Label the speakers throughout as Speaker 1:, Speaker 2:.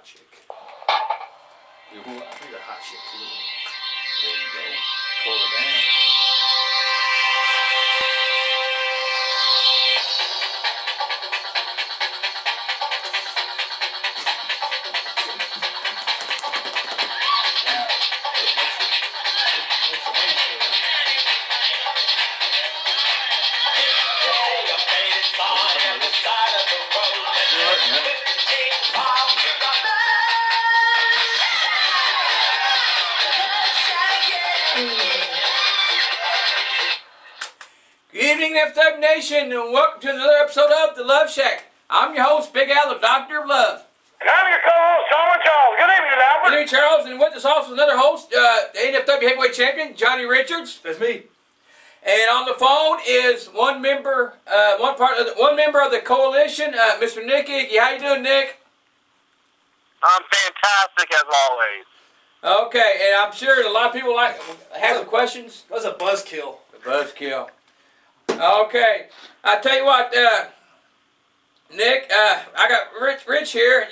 Speaker 1: hot chick. You who? I think a hot chick too.
Speaker 2: There you go. Pull it down.
Speaker 3: Good evening, FW Nation, and welcome to another episode of the Luv Shak. I'm your host, Big Al, the Doctor of Love.
Speaker 4: And I'm your co-host, Charles. Good evening, Albert.
Speaker 3: Good evening, Charles, and with us also another host, the NFW Heavyweight Champion, Johnny Richards.
Speaker 1: That's me.
Speaker 3: And on the phone is one member of the coalition, Mr. Nick Iggy. How you doing, Nick?
Speaker 4: I'm fantastic as always.
Speaker 3: Okay, and I'm sure a lot of people have some questions.
Speaker 1: That was a buzzkill.
Speaker 3: Buzzkill. Okay, I tell you what, Nick, I got Rich here.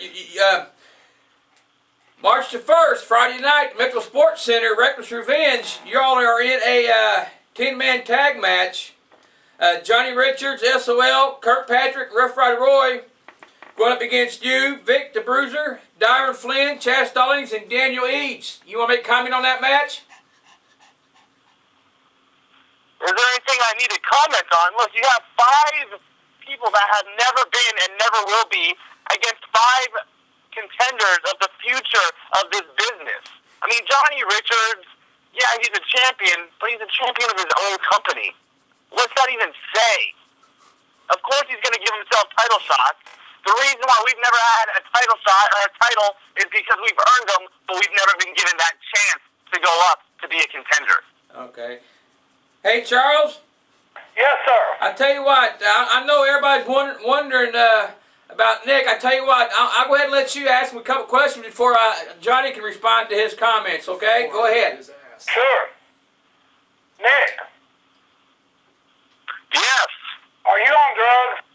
Speaker 3: March the 1st, Friday night, Metro Sports Center, Reckless Revenge. You all are in a 10-man tag match. Johnny Richards, SOL, Kirkpatrick, Rough Rider Roy, going up against you, Vic the Bruiser, Dyron Flynn, Chas Stallings, and Daniel Eads. You want to make a comment on that match?
Speaker 4: Is there anything I need to comment on? Look, you have 5 people that have never been and never will be against 5 contenders of the future of this business. I mean, Johnny Richards, yeah, he's a champion, but he's a champion of his own company. What's that even say? Of course he's going to give himself title shots. The reason why we've never had a title shot or a title is because we've earned them, but we've never been given that chance to go up to be a contender.
Speaker 3: Okay. Hey, Charles?
Speaker 4: Yes, sir.
Speaker 3: I tell you what, I know everybody's wondering about Nick. I tell you what, I'll go ahead and let you ask him a couple questions before Johnny can respond to his comments, okay? Go ahead.
Speaker 4: Sure. Nick. Yes. Are you on drugs?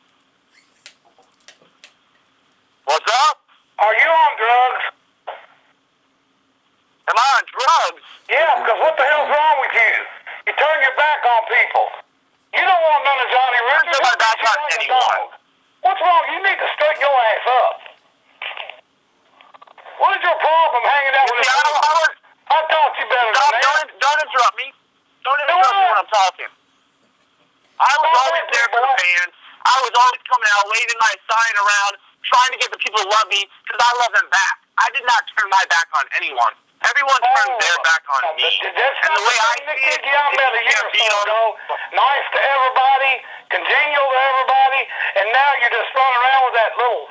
Speaker 4: What's up? Are you on drugs? Am I on drugs? Yeah, because what the hell's wrong with you? You turn your back on people. You don't want none of Johnny Richards. I turn my back on anyone. What's wrong? You need to straighten your ass up. What is your problem hanging out with me? I taught you better than that. Don't interrupt me. Don't interrupt me when I'm talking. I was always there for the fans. I was always coming out, waving my sign around, trying to get the people to love me, because I love them back. I did not turn my back on anyone. Everyone turned their back on me. And the way I see it, I met a year ago. Nice to everybody, congenial to everybody, and now you're just running around with that little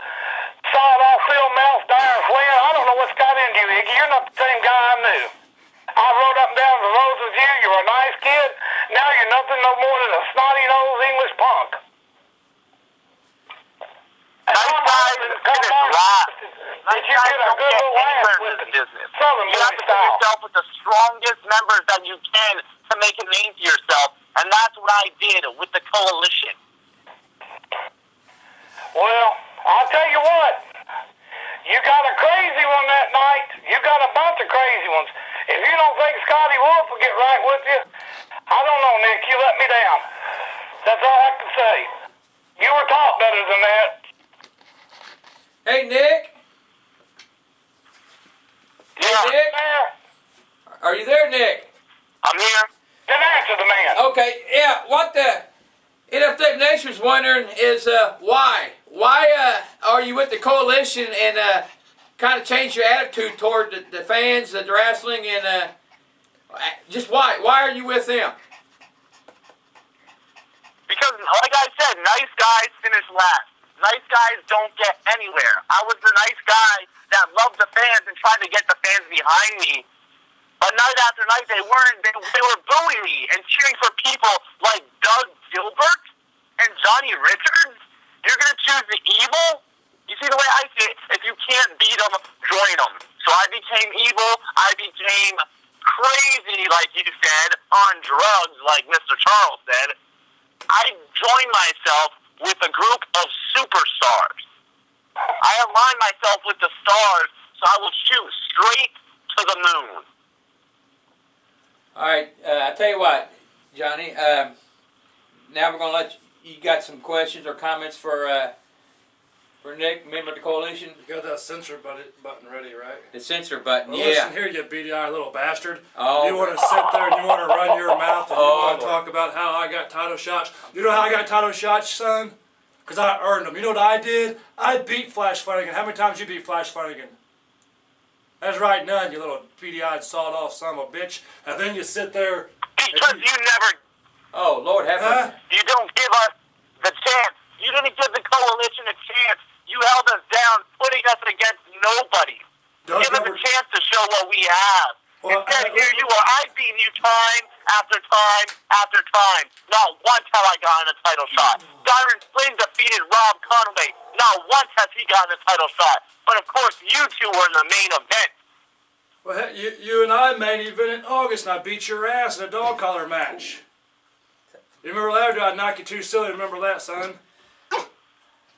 Speaker 4: sawed-off field mouth, Dyron Flynn. I don't know what's got into you, Iggy. You're not the same guy I knew. I rode up and down the roads with you. You were a nice kid. Now you're nothing no more than a snotty-nosed English punk. Nice guys come on. Did you get a good little laugh with the business? You have to put yourself with the strongest members that you can to make a name for yourself, and that's what I did with the coalition. Well, I'll tell you what. You got a crazy one that night. You got a bunch of crazy ones. If you don't think Scotty Wolf will get right with you, I don't know, Nick. You let me down. That's all I can say. You were taught better than that.
Speaker 3: Hey, Nick?
Speaker 4: Yeah.
Speaker 3: Hey, Nick? Are you there, Nick?
Speaker 4: I'm here. Then answer the man.
Speaker 3: Okay, yeah, what the NFW Nation's wondering is why? Why are you with the coalition and kind of change your attitude toward the fans, the wrestling, and just why? Why are you with them? Because,
Speaker 4: like I said, nice guys finish last. Nice guys don't get anywhere. I was the nice guy that loved the fans and tried to get the fans behind me. But night after night, they weren't. They were booing me and cheering for people like Doug Gilbert and Johnny Richards. You're going to choose the evil? You see the way I see it? If you can't beat them, join them. So I became evil. I became crazy, like you said, on drugs, like Mr. Charles said. I joined myself with a group of superstars. I aligned myself with the stars, so I will shoot straight to the moon.
Speaker 3: All right, I tell you what, Johnny. Now we're gonna let you got some questions or comments for Nick, member of the coalition.
Speaker 1: You got that censor button ready, right?
Speaker 3: The censor button,
Speaker 1: Well,
Speaker 3: yeah.
Speaker 1: listen here, you beady-eyed little bastard.
Speaker 3: Oh.
Speaker 1: You want to sit there and you want to run your mouth and you want to talk about how I got title shots. You know how I got title shots, son? Because I earned them. You know what I did? I beat Flash Flanagan. How many times you beat Flash Flanagan? That's right, none, you little beady-eyed, sawed-off son of a bitch. And then you sit there.
Speaker 4: Because you never.
Speaker 3: Oh, Lord have mercy.
Speaker 4: You don't give us the chance. You didn't give the coalition a chance. You held us down, putting us against nobody. Give us a chance to show what we have.
Speaker 1: Well,
Speaker 4: instead, here you are. I've beaten you time after time after time. Not once have I gotten a title shot. Byron Flynn defeated Rob Conway. Not once has he gotten a title shot. But of course, you two were in the main event.
Speaker 1: Well, heck, you and I main event in August, and I beat your ass in a dog collar match. You remember that? I'd knock you too silly. Remember that, son?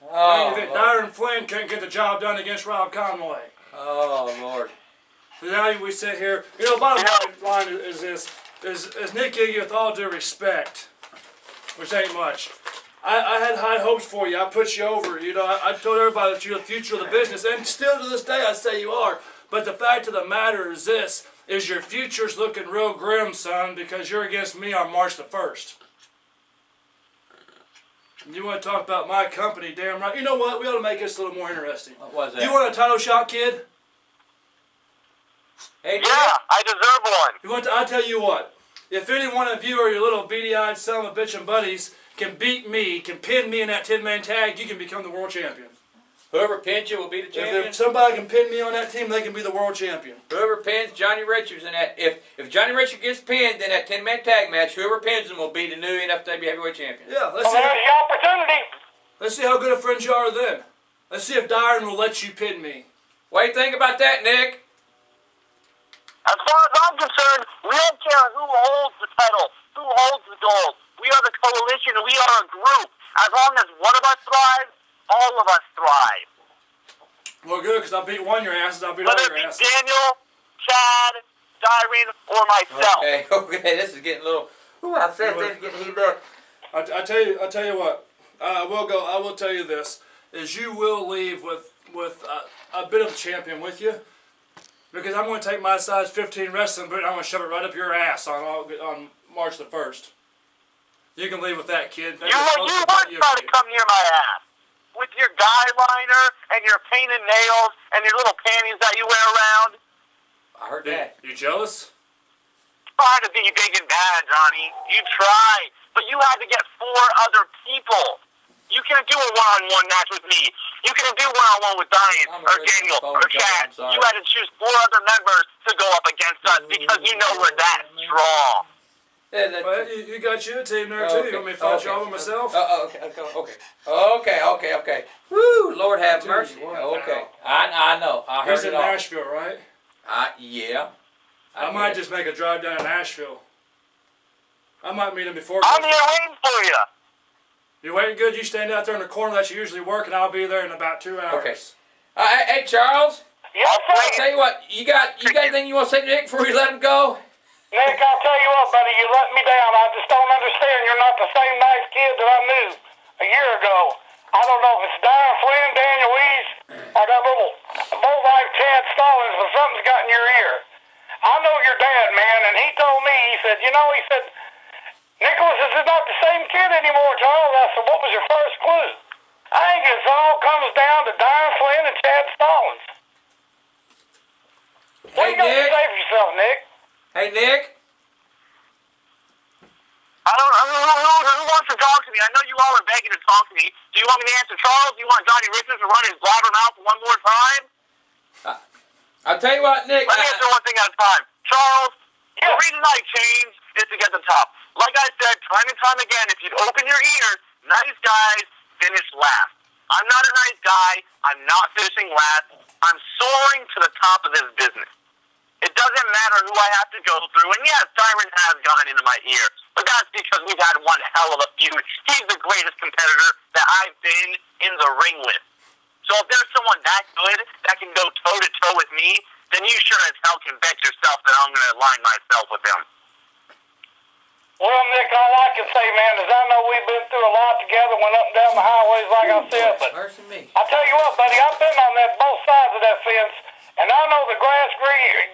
Speaker 3: Oh,
Speaker 1: Byron Flynn couldn't get the job done against Rob Conway.
Speaker 3: oh, Lord.
Speaker 1: So now we sit here. You know, bottom line is this: is Nick Iggy, with all due respect, which ain't much. I had high hopes for you. I put you over. You know, I told everybody that you're the future of the business, and still to this day I say you are. But the fact of the matter is this: is your future's looking real grim, son, because you're against me on March the 1st. You want to talk about my company, damn right. You know what? We ought to make this a little more interesting.
Speaker 3: What was that?
Speaker 1: You want a title shot, kid?
Speaker 3: Hey, Nick?
Speaker 4: Yeah, I deserve one.
Speaker 1: You want? I tell you what. If any one of you or your little beady-eyed son of a bitch and buddies can beat me, can pin me in that 10-man tag, you can become the world champion.
Speaker 3: Whoever pins you will be the champion.
Speaker 1: If somebody can pin me on that team, they can be the world champion.
Speaker 3: Whoever pins Johnny Richards in that, if Johnny Richards gets pinned in that 10-man tag match, whoever pins him will be the new NFW heavyweight champion.
Speaker 1: Yeah,
Speaker 4: Well, there's the opportunity.
Speaker 1: let's see how good of friends you are then. Let's see if Dyron will let you pin me.
Speaker 3: What do you think about that, Nick?
Speaker 4: As far as I'm concerned, we don't care who holds the title, who holds the gold. We are the coalition, we are a group. As long as one of us thrives, all of us thrive.
Speaker 1: Well, good, because I beat one your asses, I beat all
Speaker 4: Whether
Speaker 1: your
Speaker 4: it be
Speaker 1: asses.
Speaker 4: Daniel, Chad, Dyron, or myself.
Speaker 3: Okay, this is getting a little. Ooh, I said this is getting heated up.
Speaker 1: I tell you what. I will tell you this: is you will leave with a bit of a champion with you, because I'm going to take my size 15 wrestling boot and I'm going to shove it right up your ass on March the 1st. You can leave with that, kid.
Speaker 4: You would try to come near my ass. With your guy liner and your painted nails and your little panties that you wear around.
Speaker 3: I heard that.
Speaker 1: You jealous?
Speaker 4: Try to be big and bad, Johnny. You try. But you had to get 4 other people. You can't do a one-on-one match with me. You can't do one-on-one with Diane or Daniel or Chad. You had to choose 4 other members to go up against us because you know we're that strong.
Speaker 1: Well, you got you a team there too. You want me to fight you all by myself?
Speaker 3: Okay. Woo, Lord have mercy. Okay, I know. I heard
Speaker 1: He's in
Speaker 3: it all.
Speaker 1: Nashville, right?
Speaker 3: Yeah.
Speaker 1: I might just make a drive down to Nashville. I might meet him before.
Speaker 4: I'm here waiting for you.
Speaker 1: You waiting good? You stand out there in the corner that you usually work, and I'll be there in about 2 hours.
Speaker 3: Okay. Hey, Charles.
Speaker 4: Yes,
Speaker 3: I'll tell you what. You got anything you want to say to Nick before you let him go?
Speaker 5: Nick, I'll tell you what, buddy, you let me down. I just don't understand. You're not the same nice kid that I knew a year ago. I don't know if it's Darren Flynn, Daniel Weiss, or that little boat like Chad Stallings, but something's got in your ear. I know your dad, man, and he told me, he said, Nicholas is not the same kid anymore, Charles. I said, what was your first clue? I think it all comes down to Darren Flynn and Chad Stallings. What you got to say for yourself, Nick?
Speaker 3: Hey, Nick.
Speaker 4: Who wants to talk to me? I know you all are begging to talk to me. Do you want me to answer Charles? Do you want Johnny Richards to run his blabber mouth one more time?
Speaker 3: I'll tell you what, Nick.
Speaker 4: Let me answer one thing at a time. Charles, the reason I changed is to get the top. Like I said, time and time again, if you'd open your ears, nice guys finish last. I'm not a nice guy. I'm not finishing last. I'm soaring to the top of this business. It doesn't matter who I have to go through. And yes, Dyron has gotten into my ear. But that's because we've had one hell of a feud. He's the greatest competitor that I've been in the ring with. So if there's someone that good that can go toe-to-toe with me, then you sure as hell can bet yourself that I'm going to align myself with him.
Speaker 5: Well, Nick, all I can say, man, is I know we've been through a lot together, went up and down the highways, like I said, but
Speaker 3: Mercy me.
Speaker 5: I tell you what, buddy, I've been on both sides of that fence, and I know the grass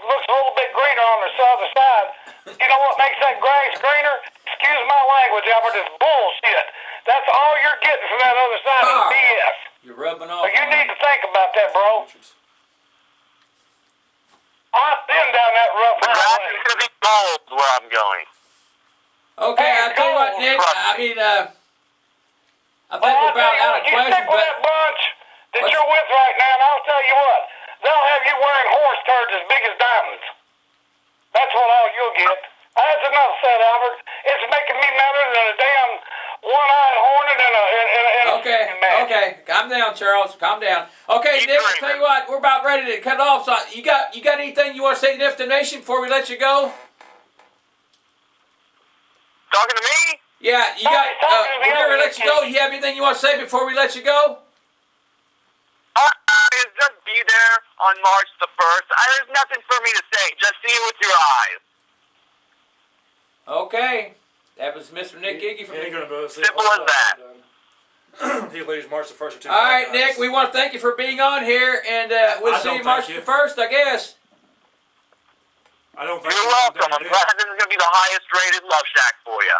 Speaker 5: looks a little bit greener on the other side. You know what makes that grass greener? Excuse my language, Albert, it's bullshit. That's all you're getting from that other side is BS.
Speaker 3: You're rubbing off.
Speaker 5: So you need to think about that, bro. I've been down that rough
Speaker 4: The grass
Speaker 5: highway.
Speaker 4: is going to be gold where I'm going.
Speaker 3: Okay, I'll tell you what, Nick. I mean, I think we're about out of
Speaker 5: you
Speaker 3: questions,
Speaker 5: stick with
Speaker 3: but
Speaker 5: that bunch that you're with right now, and I'll tell you what, they'll have you wearing horse turds as big as diamonds. That's what all you'll get. That's enough said, Albert. It's making me madder than a damn one-eyed hornet and a
Speaker 3: okay. Calm down, Charles. Calm down. Okay, Nick, I'll tell you what, we're about ready to cut off. So you got anything you want to say to the Nation before we let you go?
Speaker 4: Talking to me?
Speaker 3: Yeah, you got. We're going to let you go. You have anything you want to say before we let you go?
Speaker 4: Just be there on March the 1st. There's nothing for me to say. Just see it with your eyes.
Speaker 3: Okay. That was Mr. Nick Iggy from
Speaker 4: Simple as that.
Speaker 1: He leaves March the 1st or 2.
Speaker 3: All right, Nick, we want to thank you for being on here, and we'll see you March the 1st, I guess.
Speaker 1: I don't think
Speaker 4: You're welcome. I'm glad this is going to be the highest rated Luv Shack for you.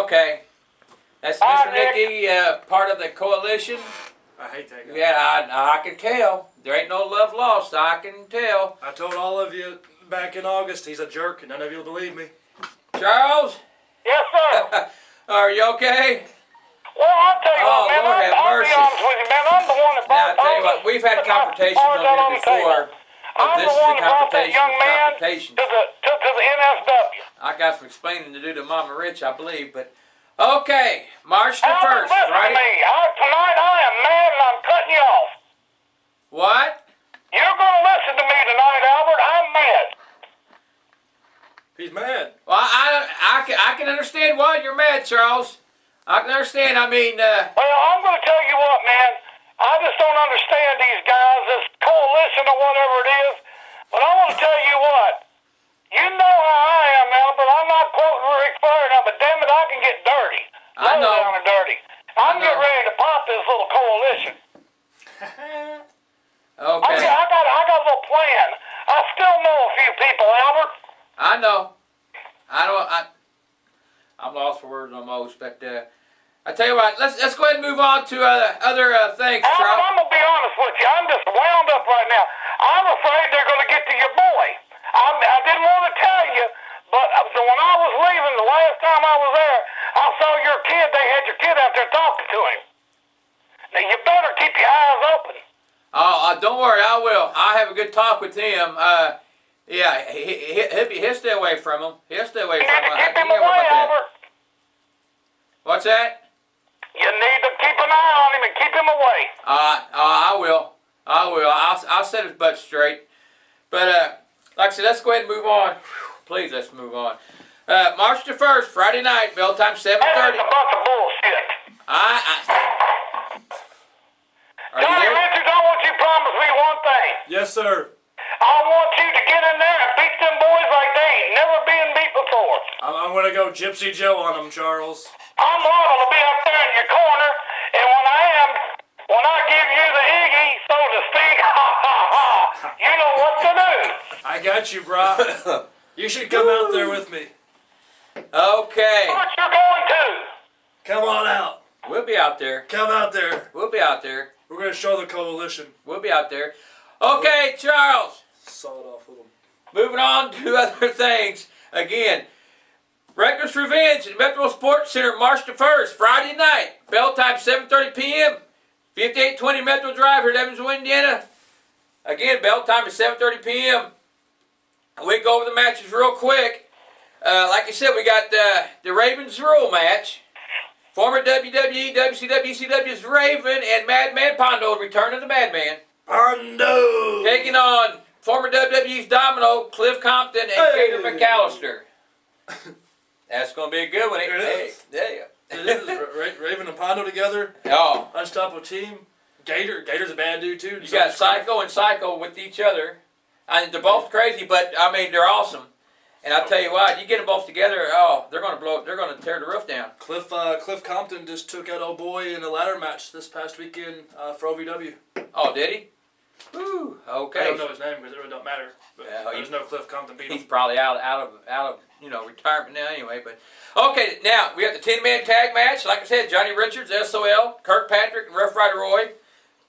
Speaker 3: Okay. That's Mr. Nick Iggy, part of the Coalition.
Speaker 1: I hate that guy.
Speaker 3: Yeah, I can tell. There ain't no love lost, I can tell.
Speaker 1: I told all of you back in August he's a jerk, and none of you will believe me.
Speaker 3: Charles?
Speaker 5: Yes, sir.
Speaker 3: Are you okay?
Speaker 5: Well, I'll tell you what, man,
Speaker 3: Lord have
Speaker 5: I'll be
Speaker 3: mercy.
Speaker 5: honest with you, man. I'm the one that
Speaker 3: Now,
Speaker 5: brought
Speaker 3: I tell you what, we've had confrontations on here before, but
Speaker 5: I'm
Speaker 3: this
Speaker 5: the
Speaker 3: is
Speaker 5: one
Speaker 3: a
Speaker 5: that brought that
Speaker 3: confrontation
Speaker 5: young
Speaker 3: of
Speaker 5: man
Speaker 3: confrontations.
Speaker 5: to the NSW.
Speaker 3: I got some explaining to do to Mama Rich, I believe, but okay, March the 1st,
Speaker 5: Albert, listen
Speaker 3: right?
Speaker 5: to me. Tonight I am mad and I'm cutting you off.
Speaker 3: What?
Speaker 5: You're going to listen to me tonight, Albert. I'm mad.
Speaker 1: He's mad.
Speaker 3: Well, I can understand why you're mad, Charles. I can understand. I mean,
Speaker 5: Well, I'm going to tell you what, man. I just don't understand these guys, this coalition or whatever it is. But I want to tell you what. You know how I am, Albert. I'm not quoting Ric Flair now, but damn it, I can get dirty.
Speaker 3: I know.
Speaker 5: Low down and dirty. I'm getting ready to pop this little coalition.
Speaker 3: okay.
Speaker 5: I got a little plan. I still know a few people, Albert.
Speaker 3: I know. I'm lost for words almost, but I tell you what, let's go ahead and move on to other things,
Speaker 5: Albert,
Speaker 3: Charles.
Speaker 5: I'm going to be honest with you. I'm just wound up right now. I'm afraid they're going to get to your boy. I didn't want to tell you, but when I was leaving the last time I was there, I saw your kid. They had your kid out there talking to him. Now, you better keep your eyes open.
Speaker 3: Oh, don't worry, I will. I'll have a good talk with him. Yeah, he'll stay away from him. He'll stay away
Speaker 5: You
Speaker 3: from
Speaker 5: need
Speaker 3: him.
Speaker 5: to keep him away, Albert.
Speaker 3: What's that?
Speaker 5: You need to keep an eye on him and keep him away.
Speaker 3: I will. I'll set his butt straight. But like I said, let's go ahead and move on. Please, let's move on. March the 1st, Friday night, bell time 7:30.
Speaker 5: That's a bunch of bullshit.
Speaker 3: Are you
Speaker 5: Johnny
Speaker 3: there?
Speaker 5: Richards, I want you to promise me one thing.
Speaker 1: Yes, sir.
Speaker 5: I want you to get in there and beat them boys like they ain't never been beat before.
Speaker 1: I'm going to go Gypsy Joe on him, Charles.
Speaker 5: I'm liable to be up there in your corner, and when I give you the Iggy, so to speak, you know what to do.
Speaker 1: I got you, bro. You should come out there with me.
Speaker 3: Okay.
Speaker 5: What you're going to.
Speaker 1: Come on out.
Speaker 3: We'll be out there.
Speaker 1: Come out there.
Speaker 3: We'll be out there.
Speaker 1: We're going to show the coalition.
Speaker 3: We'll be out there. Okay, Charles.
Speaker 1: Saw it off with them.
Speaker 3: Moving on to other things. Again, Reckless Revenge at Metro Sports Center, March the 1st, Friday night. Bell time 7:30 p.m. 5820 Metro Drive here in Evansville, Indiana. Again, bell time is 7:30 p.m. We go over the matches real quick. Like I said, we got the Ravens Rule match. Former WWE, WCW, ECW's Raven and Madman Pondo return of the Madman.
Speaker 1: Pondo!
Speaker 3: Taking on former WWE's Domino, Cliff Compton, and Gator McAllister. That's going to be a good one.
Speaker 1: It is.
Speaker 3: Hey,
Speaker 1: It is. Raven and Pondo together.
Speaker 3: Oh,
Speaker 1: Unstoppable team. Gator's a bad dude too.
Speaker 3: You got Psycho and Psycho with each other. They're both crazy, but I mean they're awesome. And I tell you what, you get them both together, oh, they're gonna blow. They're gonna tear the roof down.
Speaker 1: Cliff Compton just took out old boy in a ladder match this past weekend for OVW.
Speaker 3: Oh, did he? Woo. Okay.
Speaker 1: I don't know his name because it really don't matter. But there's no Cliff Compton beat him.
Speaker 3: He's probably out of retirement now anyway. But okay, now we got the 10-man tag match. Like I said, Johnny Richards, SOL, Kirkpatrick, and Rough Rider Roy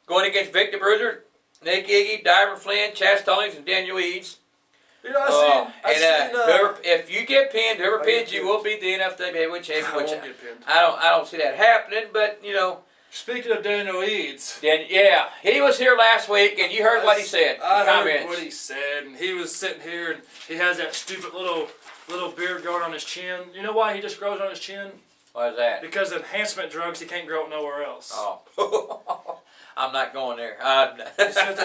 Speaker 3: going against Victor Bruiser, Nick Iggy, Diver Flynn, Chaz Stallings, and Daniel Eads.
Speaker 1: You know,
Speaker 3: if you get pinned, whoever pins you will be the NFW Heavyweight Champion.
Speaker 1: I won't get pinned.
Speaker 3: I don't see that happening, but you know.
Speaker 1: Speaking of Daniel Eads,
Speaker 3: yeah, he was here last week, and you heard what he said.
Speaker 1: I heard what he said, and he was sitting here, and he has that stupid little beard growing on his chin. You know why he just grows on his chin?
Speaker 3: Why is that?
Speaker 1: Because of enhancement drugs, he can't grow it nowhere else.
Speaker 3: Oh, I'm not going there.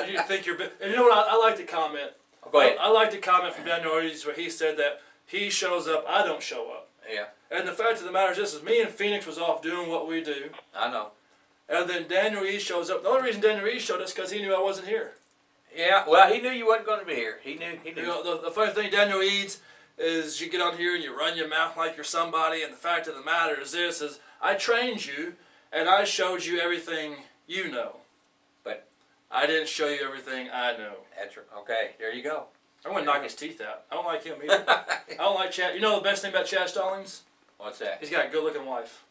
Speaker 1: You think you're, and you know what? I like to comment.
Speaker 3: Go ahead.
Speaker 1: I like the comment from Daniel Eads where he said that he shows up, I don't show up.
Speaker 3: Yeah.
Speaker 1: And the fact of the matter is this: is me and Phoenix was off doing what we do.
Speaker 3: I know.
Speaker 1: And then Daniel Eads shows up. The only reason Daniel Eads showed up is because he knew I wasn't here.
Speaker 3: Yeah. Well, he knew you wasn't going to be here. He knew.
Speaker 1: You know, the funny thing, Daniel Eads, is you get on here and you run your mouth like you're somebody. And the fact of the matter is this: is I trained you and I showed you everything you know. But I didn't show you everything I know.
Speaker 3: That's right. Okay. There you go.
Speaker 1: I'm going to knock his teeth out. I don't like him either. I don't like Chad. You know the best thing about Chad Stallings?
Speaker 3: What's that?
Speaker 1: He's got a good-looking wife.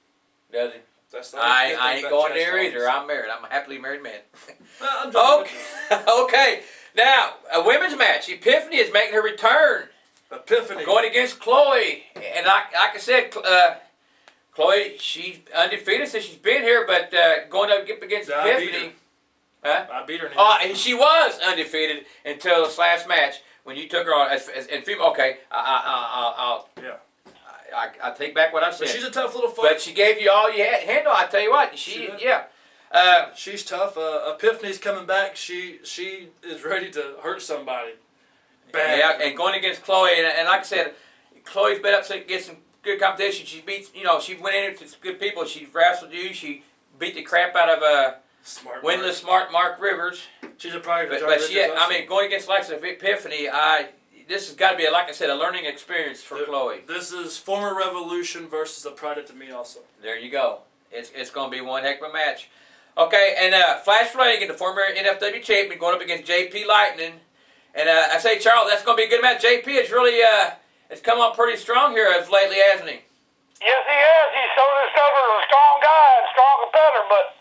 Speaker 3: Does he?
Speaker 1: That's
Speaker 3: I ain't going there either. I'm married. I'm a happily married man.
Speaker 1: Well,
Speaker 3: okay. Now, a women's match. Epiphany is making her return.
Speaker 1: Epiphany.
Speaker 3: Going against Chloe. And like I said, Chloe, she's undefeated since she's been here, but going up against Epiphany. Huh?
Speaker 1: I beat her.
Speaker 3: And she was undefeated until this last match when you took her on as female. Okay, I take back what I said.
Speaker 1: But she's a tough little fuck.
Speaker 3: But she gave you all you had handle. I tell you what, she's
Speaker 1: tough. Epiphany's coming back. She is ready to hurt somebody. Bad.
Speaker 3: Yeah, and going against Chloe, and like I said, Chloe's been up to get some good competition. She beats, she went in to some good people. She wrestled you. She beat the crap out of winless Mark Rivers.
Speaker 1: She's a product.
Speaker 3: But going against like Epiphany, this has got to be, like I said, a learning experience for Chloe.
Speaker 1: This is former Revolution versus a product of me also.
Speaker 3: There you go. It's going to be one heck of a match. Okay, and Flash Flanagan, the former NFW champion, going up against JP Lightning. And I say, Charles, that's going to be a good match. JP is really, it's come on pretty strong here as lately, hasn't he?
Speaker 5: Yes, he has. He's showed himself as a strong guy and strong competitor, but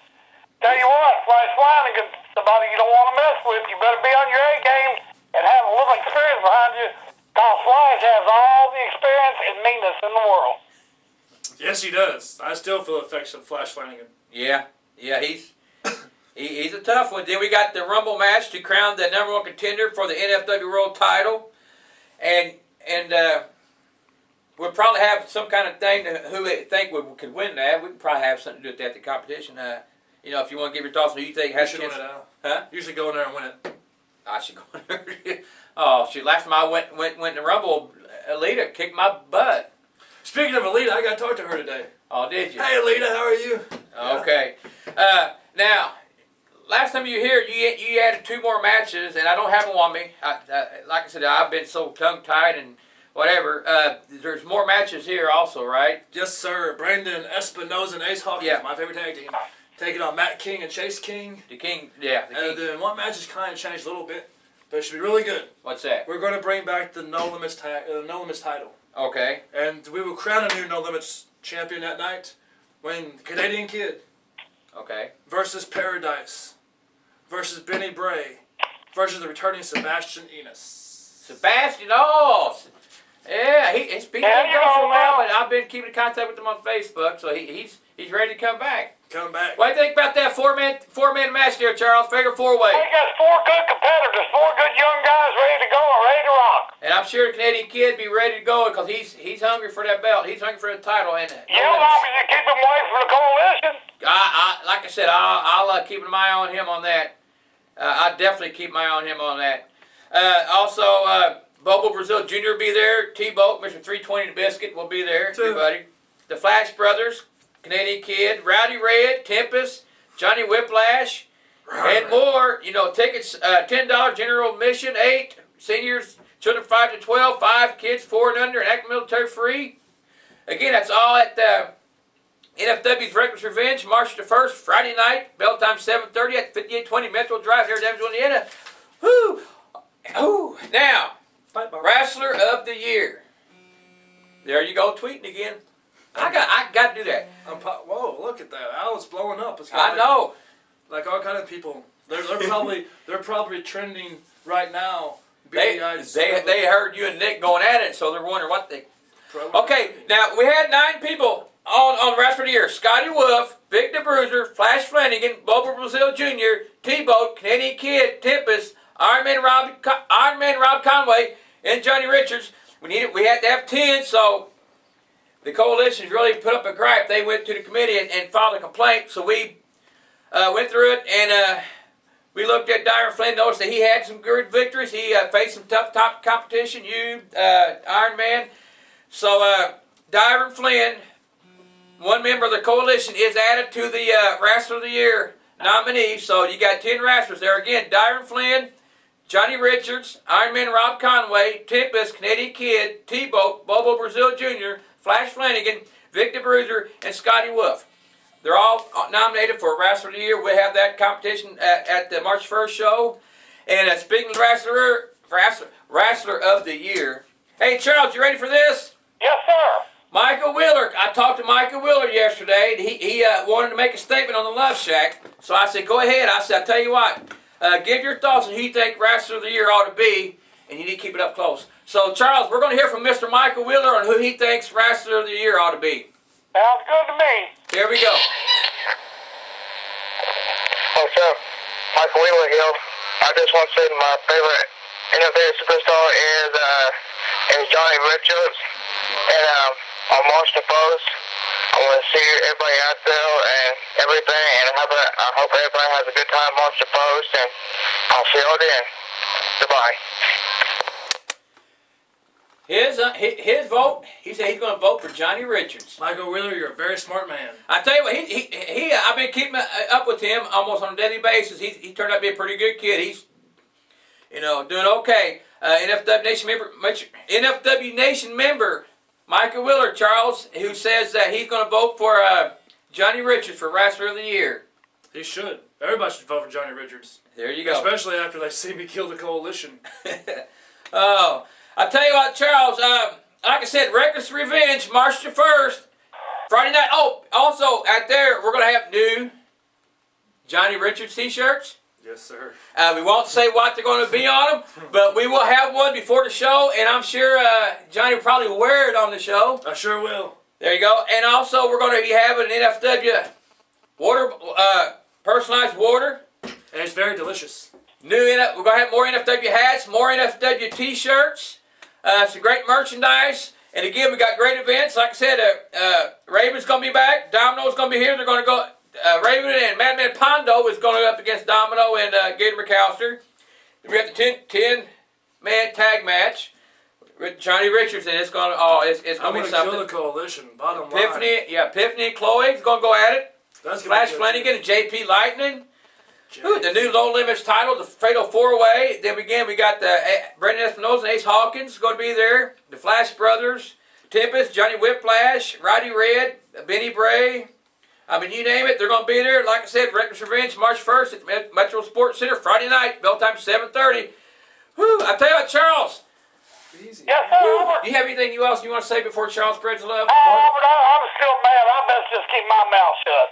Speaker 5: tell you what, Flash Flanagan, somebody you don't want to mess with. You better be on your A game and have a little experience behind you, because Flash has all the experience and meanness in the world.
Speaker 1: Yes, he does. I still feel affection for Flash Flanagan.
Speaker 3: Yeah, he's a tough one. Then we got the Rumble match to crown the #1 contender for the NFW World Title, and we'll probably have some kind of thing to who we think could win that. We could probably have something to do with that, the competition. If you want to give your thoughts on who you think has a chance. Huh?
Speaker 1: You should go in there and win it.
Speaker 3: I should go in there. Oh, shoot. Last time I went in the Rumble, Alita kicked my butt.
Speaker 1: Speaking of Alita, I got to talk to her today.
Speaker 3: Oh, did you?
Speaker 1: Hey, Alita, how are you?
Speaker 3: Okay. Now, last time you were here, you added 2 more matches, and I don't have them on me. Like I said, I've been so tongue-tied and whatever. There's more matches here also, right?
Speaker 1: Yes, sir. Brandon Espinoza and Ace Hawkins, my favorite tag team. Taking on Matt King and Chase King.
Speaker 3: The King, yeah.
Speaker 1: And then one match has kind of changed a little bit, but it should be really good.
Speaker 3: What's that?
Speaker 1: We're going to bring back the No Limits title.
Speaker 3: Okay.
Speaker 1: And we will crown a new No Limits champion that night when Canadian Kid versus Paradise versus Benny Bray versus the returning Sebastian Enos.
Speaker 3: Sebastian, oh! Yeah, he's been going for a while, but I've been keeping in contact with him on Facebook, so he's ready to come back.
Speaker 1: Come back.
Speaker 3: What do you think about that four-man match there, Charles? Figure 4-way.
Speaker 5: He got 4 good competitors, 4 good young guys ready to go and ready to rock.
Speaker 3: And I'm sure the Canadian Kid be ready to go because he's hungry for that belt. He's hungry for the title, ain't it?
Speaker 5: Yeah, as long as you keep him away from the Coalition.
Speaker 3: Like I said, I'll keep an eye on him on that. I definitely keep my eye on him on that. Also, Bobo Brazil Jr. will be there. T-Boat, Mr. 320 the Biscuit will be there, everybody. The Flash Brothers, Canadian Kid, Rowdy Red, Tempest, Johnny Whiplash, And more, you know, tickets, $10, general admission, 8, seniors, children 5 to 12, 5, kids 4 and under, and active military free. Again, that's all at NFW's Reckless Revenge, March the 1st, Friday night, bell time 7:30 at 5820 Metro Drive here in Evansville, Indiana. Whoo! Ooh. Now, Wrestler of the Year. There you go, tweeting again. I got to do that.
Speaker 1: Whoa, look at that. Alan's blowing up. It's
Speaker 3: I know.
Speaker 1: Like all kind of people. They're probably trending right now.
Speaker 3: They heard you and Nick going at it, so they're wondering what they... Okay, now we had 9 people on Wrestler of the Year. Scotty Wolf, Vic the Bruiser, Flash Flanagan, Bobo Brazil Jr., T-Boat, Canadian Kid, Tempest, Iron Man Rob Conway, and Johnny Richards. We had to have 10, so the coalition really put up a gripe. They went to the committee and filed a complaint, so we went through it, and we looked at Dyron Flynn, noticed that he had some good victories. He faced some tough top competition, Iron Man. So Dyron Flynn, one member of the coalition, is added to the Wrestler of the Year nominee. So you got 10 wrestlers there. Again, Dyron Flynn, Johnny Richards, Iron Man Rob Conway, Tempest, Canadian Kid, T-Boat, Bobo Brazil Jr., Flash Flanagan, Vic the Bruiser, and Scotty Wolf. They're all nominated for Wrestler of the Year. We'll have that competition at the March 1st show. And speaking of Wrestler of the Year, hey, Charles, you ready for this?
Speaker 5: Yes, sir.
Speaker 3: Michael Wheeler. I talked to Michael Wheeler yesterday. He wanted to make a statement on the Luv Shak. So I said, go ahead. I said, I'll tell you what. Give your thoughts on who you think Wrestler of the Year ought to be. And you need to keep it up close. So, Charles, we're going to hear from Mr. Michael Wheeler on who he thinks Wrestler of the Year ought to be.
Speaker 5: Sounds good to me.
Speaker 3: Here we go.
Speaker 4: What's up? Michael Wheeler here. I just want to say my favorite innovative superstar is Johnny Richards. And on March the 1st, I want to see everybody out there and everything. And I hope everybody has a good time March the 1st. And I'll see you all then. Goodbye.
Speaker 3: His vote, he said he's going to vote for Johnny Richards.
Speaker 1: Michael Wheeler, you're a very smart man.
Speaker 3: I tell you what, I've been keeping up with him almost on a daily basis. He turned out to be a pretty good kid. He's, doing okay. NFW Nation member Michael Wheeler, Charles, who says that he's going to vote for Johnny Richards for Wrestler of the Year.
Speaker 1: He should. Everybody should vote for Johnny Richards.
Speaker 3: There you go.
Speaker 1: Especially after they see me kill the coalition.
Speaker 3: Oh. I tell you what, Charles, like I said, Reckless Revenge, March the 1st, Friday night. Oh, also, out there, we're going to have new Johnny Richards t-shirts.
Speaker 1: Yes, sir.
Speaker 3: We won't say what they're going to be on them, but we will have one before the show, and I'm sure Johnny will probably wear it on the show.
Speaker 1: I sure will.
Speaker 3: There you go. And also, we're going to be having an NFW water, personalized water.
Speaker 1: And it's very delicious.
Speaker 3: We're going to have more NFW hats, more NFW t-shirts. Some great merchandise, and again, we got great events. Like I said, Raven's going to be back. Domino's going to be here. They're going to go. Raven and Madman Pondo is going to go up against Domino and Gator McAllister. We got the 10-man tag match with Johnny Richards, and it's going to. Oh, it's going to be something.
Speaker 1: Kill the coalition. Bottom line.
Speaker 3: Epiphany and Chloe is going to go at it.
Speaker 1: That's
Speaker 3: Flash Flanagan and JP Lightning. Ooh, the new Low Limits title, the Fatal 4-Way. Then again, we got Brendan Espinosa and Ace Hawkins going to be there. The Flash Brothers, Tempest, Johnny Whiplash, Roddy Red, Benny Bray. I mean, you name it, they're going to be there. Like I said, Reckless Revenge, March 1st at Metro Sports Center, Friday night, bell time 7:30. Whew, I tell you what, Charles.
Speaker 1: Easy.
Speaker 5: Yes, sir, Albert.
Speaker 3: Do you have anything else you want to say before Charles spreads love?
Speaker 5: Albert, I'm still mad. I best just keep my mouth shut.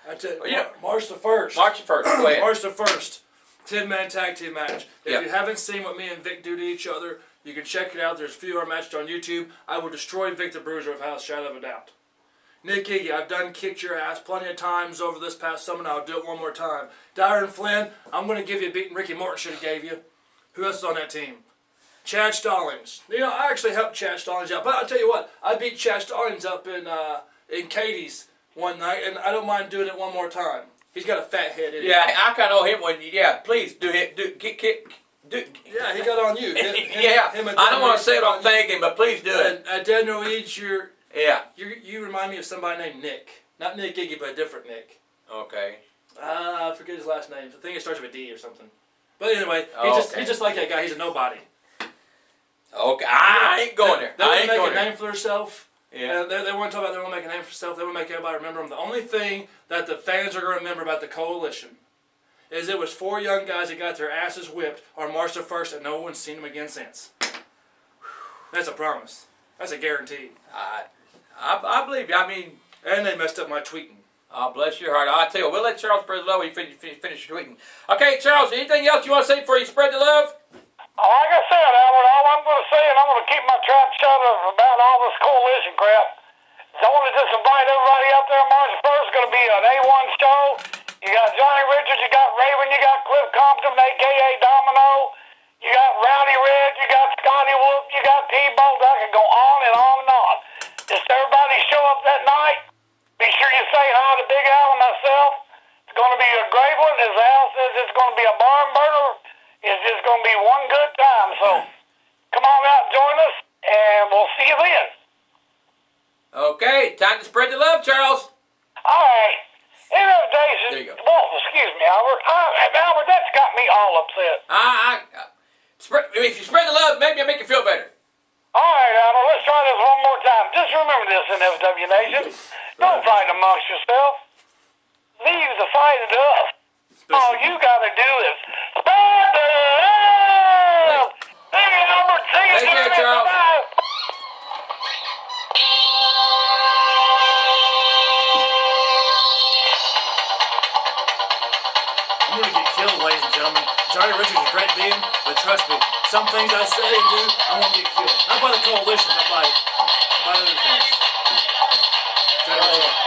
Speaker 1: I tell you, March the 1st.
Speaker 3: March the 1st, go ahead.
Speaker 1: March the 1st. 10-man tag team match. If
Speaker 3: Yep.
Speaker 1: you haven't seen what me and Vic do to each other, you can check it out. There's a few of our matches on YouTube. I will destroy Vic the Bruiser without a shadow of a doubt. Nick Iggy, I've done kicked your ass plenty of times over this past summer, and I'll do it one more time. Dyron Flynn, I'm going to give you a beating Ricky Morton should have gave you. Who else is on that team? Chad Stallings. I actually helped Chad Stallings out, but I'll tell you what, I beat Chad Stallings up in Katie's one night, and I don't mind doing it one more time. He's got a fat head.
Speaker 3: Yeah, I kind of owe him one. Yeah, please do it.
Speaker 1: Yeah, he got on you.
Speaker 3: I don't want to say what I'm thinking, but please do it.
Speaker 1: At Daniel Eads, you
Speaker 3: Yeah.
Speaker 1: remind me of somebody named Nick. Not Nick Iggy, but a different Nick.
Speaker 3: Okay.
Speaker 1: I forget his last name. I think it starts with a D or something. But anyway, he's just like that guy. He's a nobody.
Speaker 3: Okay, I ain't going there.
Speaker 1: They
Speaker 3: I
Speaker 1: want
Speaker 3: ain't
Speaker 1: to make
Speaker 3: going
Speaker 1: a
Speaker 3: there.
Speaker 1: name for themselves.
Speaker 3: Yeah.
Speaker 1: They want to talk about they want to make a name for themselves. They want to make everybody remember them. The only thing that the fans are going to remember about the Coalition is it was 4 young guys that got their asses whipped on March the 1st and no one's seen them again since. That's a promise. That's a guarantee.
Speaker 3: I believe you. I mean,
Speaker 1: and they messed up my tweeting.
Speaker 3: Oh, bless your heart. I'll tell you, we'll let Charles spread the love when you finish your tweeting. Okay, Charles, anything else you want to say before you spread the love?
Speaker 5: Like I said, Albert, all I'm going to say, and I'm going to keep my trap shut about all this coalition crap, is I want to just invite everybody out there March 1st. It's going to be an A1 show. You got Johnny Richards, you got Raven, you got Cliff Compton, a.k.a. Domino. You got Rowdy Red, you got Scotty Wolf, you got T-Bolt. I can go on and on and on. Just everybody show up that night. Be sure you say hi to Big Al and myself. It's going to be a great one. As Al says, it's going to be a barn burner. It's just going to be one good time. So come on out and join us, and we'll see you then.
Speaker 3: Okay, time to spread the love, Charles.
Speaker 5: All right. Invitation.
Speaker 3: There you go.
Speaker 5: Well, excuse me, Albert. Albert, that's got me all upset.
Speaker 3: If you spread the love, maybe it'll make you feel better.
Speaker 5: All right, Albert, let's try this one more time. Just remember this, NFW Nation. Don't fight amongst yourself. Leave the fighting to us. All you got to do is spread the love. See you, Albert. See you,
Speaker 3: Take care, Charles.
Speaker 5: Bye.
Speaker 1: I'm going to get killed, ladies and gentlemen. Johnny Richards is a great being, but trust me, some things I say and do, I won't get killed. Not by the Coalition, but by other things. Johnny Richards.